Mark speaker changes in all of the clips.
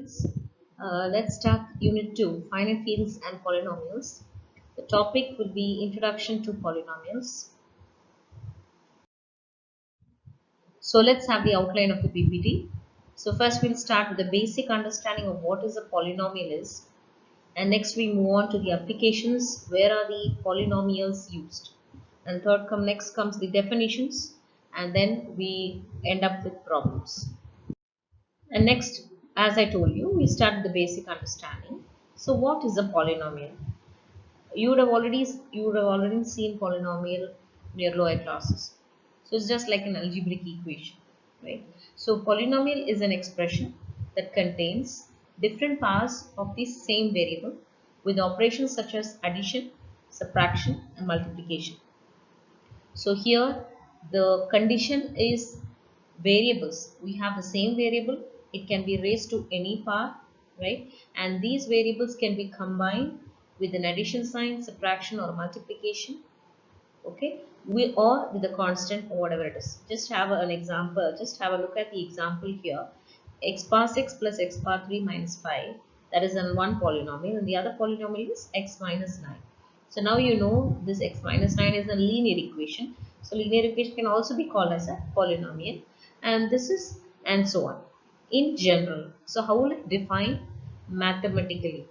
Speaker 1: students. Let's start Unit 2, Finite Fields and Polynomials. The topic will be Introduction to Polynomials. So let's have the outline of the PPT. So first we'll start with the basic understanding of what is a polynomial is. And next we move on to the applications. Where are the polynomials used? And next comes the definitions. And then we end up with problems. And next, as I told you, we start with the basic understanding. So what is a polynomial? You would have already seen polynomial in your lower classes. So it's just like an algebraic equation, right? So polynomial is an expression that contains different powers of the same variable with operations such as addition, subtraction and multiplication. So here the condition is variables. We have the same variable. It can be raised to any power, right? And these variables can be combined with an addition sign, subtraction or multiplication, okay? Or with a constant or whatever it is. Just have an example. Just have a look at the example here. X power 6 plus x power 3 minus 5. That is in one polynomial, and the other polynomial is x minus 9. So now you know this x minus 9 is a linear equation. So linear equation can also be called as a polynomial, and this is and so on. In general, so how will it define mathematically?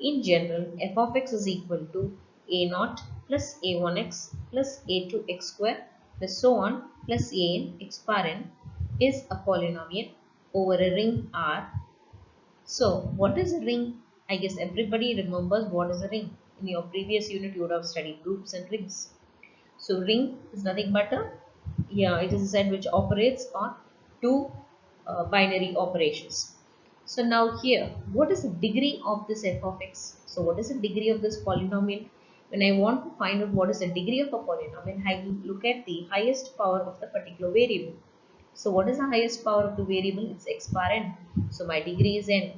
Speaker 1: In general, f of x is equal to a naught plus a1x plus a2x square plus so on plus an x power n is a polynomial over a ring R. So what is a ring? I guess everybody remembers what is a ring. In your previous unit you would have studied groups and rings. So ring is nothing but it is a set which operates on two binary operations. So now here, what is the degree of this f of x? So what is the degree of this polynomial? When I want to find out what is the degree of a polynomial, I will look at the highest power of the particular variable. So what is the highest power of the variable? It's x power n. So my degree is n.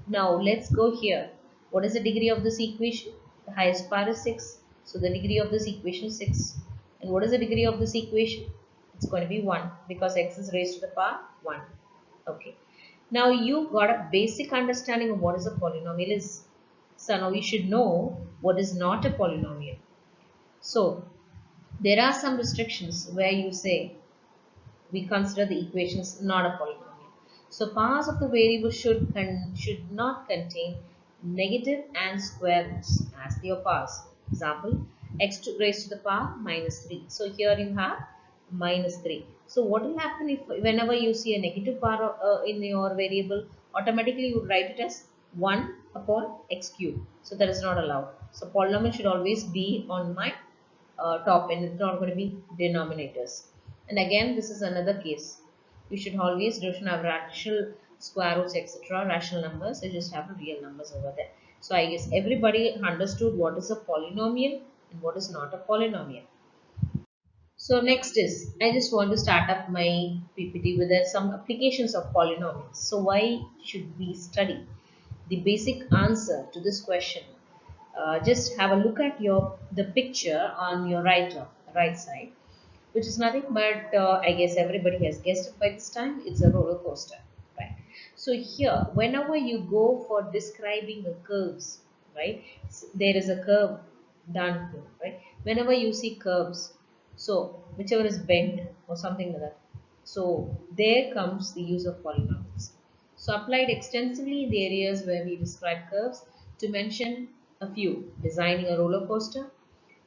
Speaker 1: Now let's go here. What is the degree of this equation? The highest power is 6. So the degree of this equation is 6. And what is the degree of this equation? It's going to be 1 because x is raised to the power 1. Okay. Now you got a basic understanding of what is a polynomial is. So now you should know what is not a polynomial. So there are some restrictions where you say we consider the equations not a polynomial. So powers of the variable should not contain negative and square roots as their powers. Example, x raised to the power minus 3. So here you have minus 3. So what will happen if whenever you see a negative power in your variable, automatically you would write it as 1 upon x cube. So that is not allowed. So polynomial should always be on my top end. It's not going to be denominators. And again, this is another case. You should always don't have rational square roots, etc. Rational numbers. You just have real numbers over there. So I guess everybody understood what is a polynomial and what is not a polynomial. So next is, I just want to start up my PPT with some applications of polynomials. So why should we study? The basic answer to this question. Just have a look at the picture on your right side, which is nothing but I guess everybody has guessed it by this time. It's a roller coaster, right? So here, whenever you go for describing the curves, right, there is a curve done here, right? Whenever you see curves, so whichever is bent or something like that, so there comes the use of polynomials. So applied extensively in the areas where we describe curves. To mention a few: designing a roller coaster,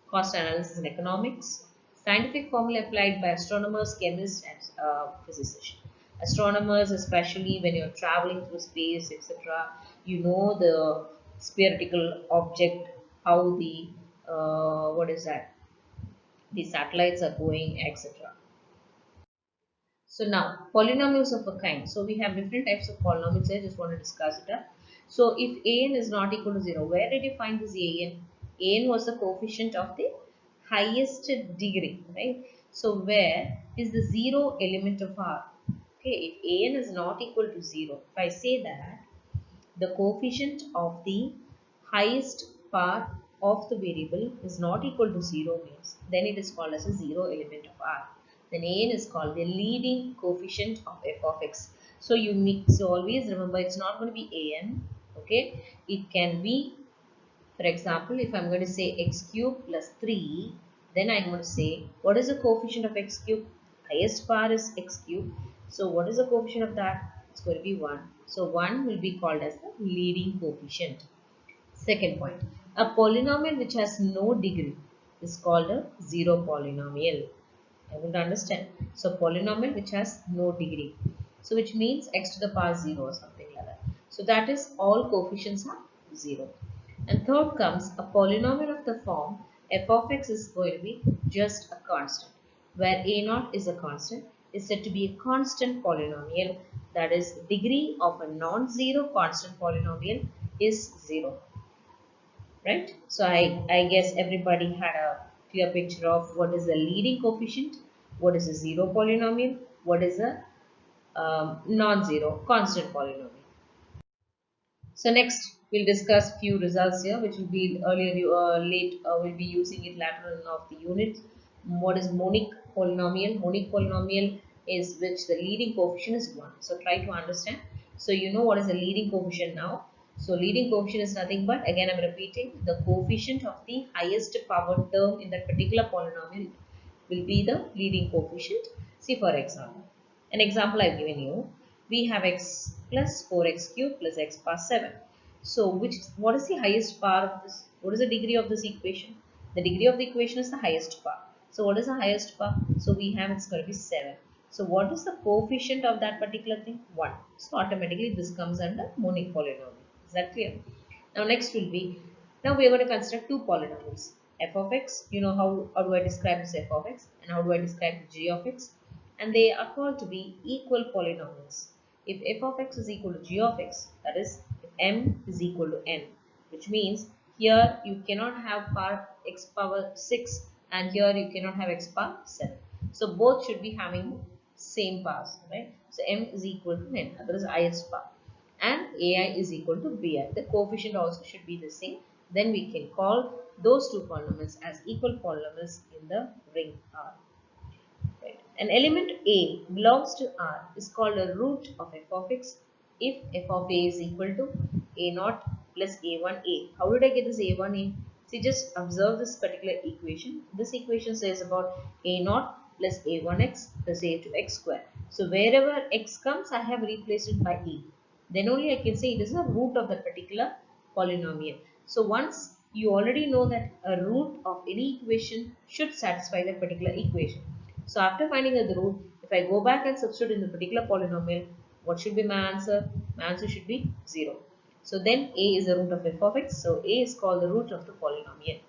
Speaker 1: cost analysis and economics, scientific formula applied by astronomers, chemists and physicists. Astronomers, especially when you're traveling through space, etc., you know the spherical object, how the what is that? The satellites are going, etc. So now, polynomials of a kind. So we have different types of polynomials. I just want to discuss it. So if an is not equal to 0, where did you find this an? An was the coefficient of the highest degree, right? So where is the 0 element of R? Okay, if an is not equal to 0, if I say that the coefficient of the highest part of the variable is not equal to 0 means then it is called as a 0 element of R. Then an is called the leading coefficient of f of x. So you mix, so always remember it's not going to be an, okay? It can be, for example, if I'm going to say x cube plus 3, then I'm going to say what is the coefficient of x cube? Highest power is x cube. So what is the coefficient of that? It's going to be 1. So 1 will be called as the leading coefficient. Second point, a polynomial which has no degree is called a zero polynomial. I will understand. So polynomial which has no degree. So which means x to the power 0 or something like that. So that is all coefficients are 0. And third comes a polynomial of the form f of x is going to be just a constant, where a naught is a constant, is said to be a constant polynomial, that is degree of a non-zero constant polynomial is 0. Right? So I guess everybody had a clear picture of what is the leading coefficient, what is a zero polynomial, what is a non-zero constant polynomial. So next we'll discuss few results here, which will be we'll be using it later on of the unit. What is monic polynomial? Monic polynomial is which the leading coefficient is 1. So try to understand. So you know what is the leading coefficient now. So leading coefficient is nothing but, again I'm repeating, the coefficient of the highest power term in that particular polynomial will be the leading coefficient. See, for example, an example I've given you, we have x plus 4x cubed plus x power 7. So what is the highest power of this? What is the degree of this equation? The degree of the equation is the highest power. So what is the highest power? So we have, it's going to be 7. So what is the coefficient of that particular thing? 1. So automatically this comes under monic polynomial. Is that clear? Now next will be, now we are going to consider two polynomials. F of x, you know how do I describe this f of x, and how do I describe g of x, and they are called to be equal polynomials. If f of x is equal to g of x, that is if m is equal to n, which means here you cannot have power x power 6 and here you cannot have x power 7. So both should be having same powers, right? So m is equal to n, that is highest power, and ai is equal to bi. The coefficient also should be the same. Then we can call those two polynomials as equal polynomials in the ring R. Right. An element a belongs to R is called a root of f of x if f of a is equal to a naught plus a1a. How did I get this a1a? See, just observe this particular equation. This equation says about a naught plus a1x plus a2x square. So wherever x comes, I have replaced it by e. Then only I can say it is a root of that particular polynomial. So once you already know that a root of any equation should satisfy that particular equation. So after finding out the root, if I go back and substitute in the particular polynomial, what should be my answer? My answer should be 0. So then a is the root of f of x. So a is called the root of the polynomial.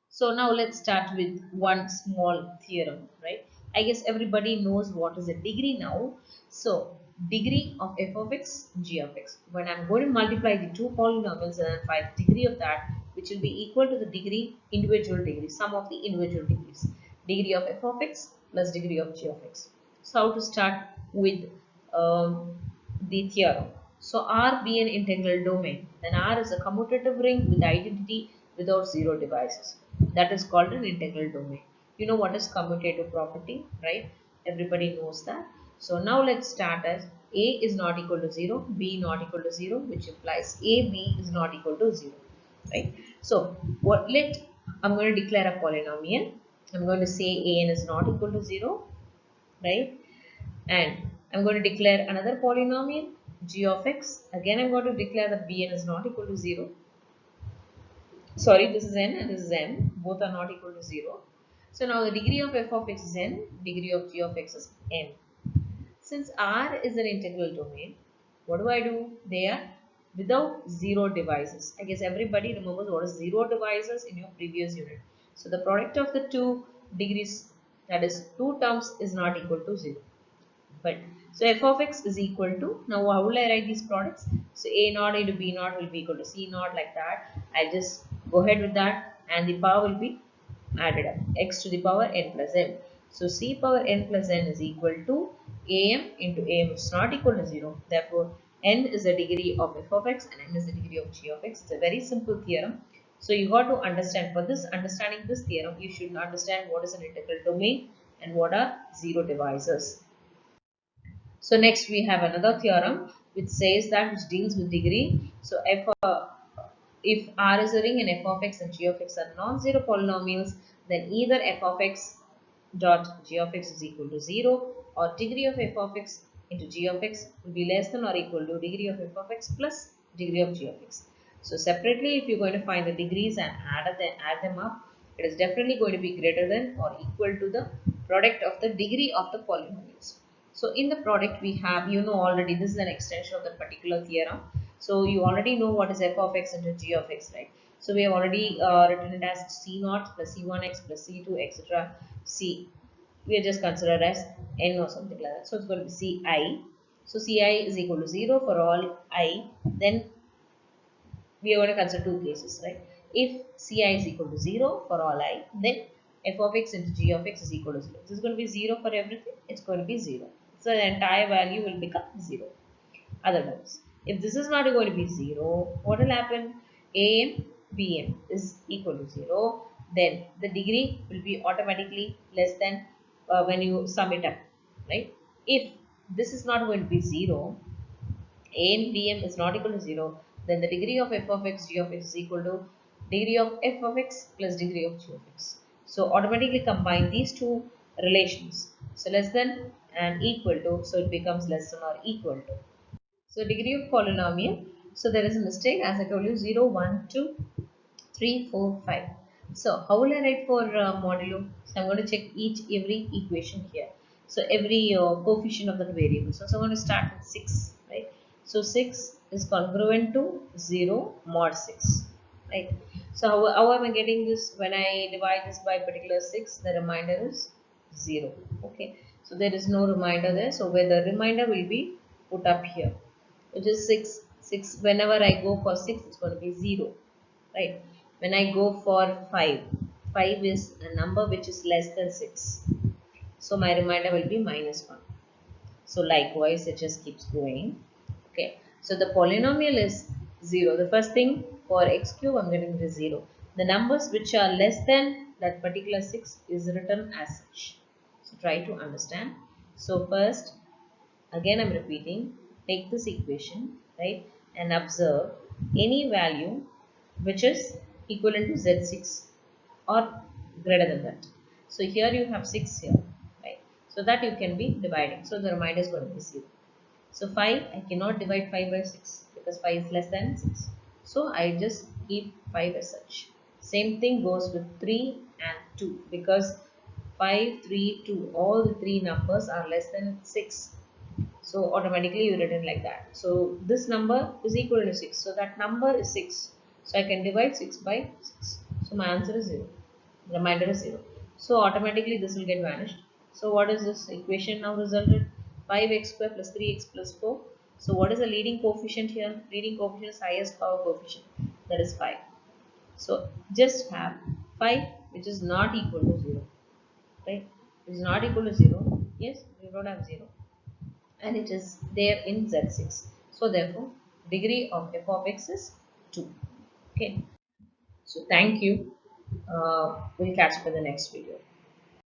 Speaker 1: So now let's start with one small theorem, right? I guess everybody knows what is a degree now. So degree of f of x, g of x. When I'm going to multiply the two polynomials and find the degree of that, which will be equal to the degree, individual degree, sum of the individual degrees. Degree of f of x plus degree of g of x. So how to start with the theorem. So R be an integral domain, then R is a commutative ring with identity without zero divisors. That is called an integral domain. You know what is commutative property, right? Everybody knows that. So now let's start as a is not equal to 0, b not equal to 0, which implies a, b is not equal to 0, right? So I'm going to declare a polynomial. I'm going to say a n is not equal to 0, right? And I'm going to declare another polynomial g of x. Again I'm going to declare that bn is not equal to 0. Sorry, this is n and this is m. Both are not equal to 0. So now the degree of f of x is n, degree of g of x is n. Since R is an integral domain, what do? They are without zero divisors. I guess everybody remembers what is zero divisors in your previous unit. So the product of the two degrees, that is two terms, is not equal to 0. But so f of x is equal to, now how will I write these products? So a naught into b naught will be equal to c naught, like that. I'll just go ahead with that, and the power will be added up, x to the power n plus m. So c power n plus n is equal to am into am, which is not equal to 0. Therefore n is the degree of f of x and m is the degree of g of x. It's a very simple theorem. So you got to understand, for this understanding this theorem, you should understand what is an integral domain and what are zero divisors. So next we have another theorem which says that, which deals with degree. So if R is a ring and f of x and g of x are non-zero polynomials, then either f of x dot g of x is equal to 0, or degree of f of x into g of x will be less than or equal to degree of f of x plus degree of g of x. So separately, if you're going to find the degrees and add them up, it is definitely going to be greater than or equal to the product of the degree of the polynomials. So in the product we have, you know already, this is an extension of that particular theorem. So you already know what is f of x into g of x, right? So we have already written it as c naught plus c1x plus c2 etc. c, we are just considered as n or something like that. So it's going to be ci. So ci is equal to 0 for all I. Then we are going to consider two cases, right? If ci is equal to 0 for all I, then f of x into g of x is equal to 0. This is going to be 0 for everything. It's going to be 0. So the entire value will become 0. Otherwise, if this is not going to be 0, what will happen? Am, Bm is equal to 0. Then the degree will be automatically less than when you sum it up, right? If this is not going to be 0, a and bm is not equal to 0, then the degree of f of x g of x is equal to degree of f of x plus degree of g of x. So automatically combine these two relations. So less than and equal to, so it becomes less than or equal to. So degree of polynomial. So there is a mistake, as I told you, 0, 1, 2, 3, 4, 5. So how will I write for modulo? So I'm going to check every equation here. So every coefficient of that variable. So I'm going to start with 6, right? So 6 is congruent to 0 mod 6, right? So how am I getting this? When I divide this by particular 6, the remainder is 0. Okay. So there is no remainder there. So where the remainder will be put up here, which is 6. 6, whenever I go for 6, it's going to be 0, right? When I go for 5, 5 is a number which is less than 6. So my remainder will be minus 1. So likewise, it just keeps going. Okay. So the polynomial is 0. The first thing for x cube, I'm getting the 0. The numbers which are less than that particular 6 is written as such. So try to understand. So first, again I'm repeating, take this equation, right, and observe any value which is equivalent to z6 or greater than that. So here you have 6 here, right? So that you can be dividing. So the remainder is going to be 0. So 5, I cannot divide 5 by 6 because 5 is less than 6. So I just keep 5 as such. Same thing goes with 3 and 2 because 5, 3, 2, all the three numbers are less than 6. So automatically you written like that. So this number is equal to 6. So that number is 6. So I can divide 6 by 6. So my answer is 0. Remainder is 0. So automatically this will get vanished. So what is this equation now resulted? 5x square plus 3x plus 4. So what is the leading coefficient here? Leading coefficient is highest power coefficient. That is 5. So just have 5 which is not equal to 0. Right? It is not equal to 0. Yes, you don't have 0, and it is there in Z6. So therefore, degree of f of x is 2. Okay. So thank you. We'll catch up in the next video.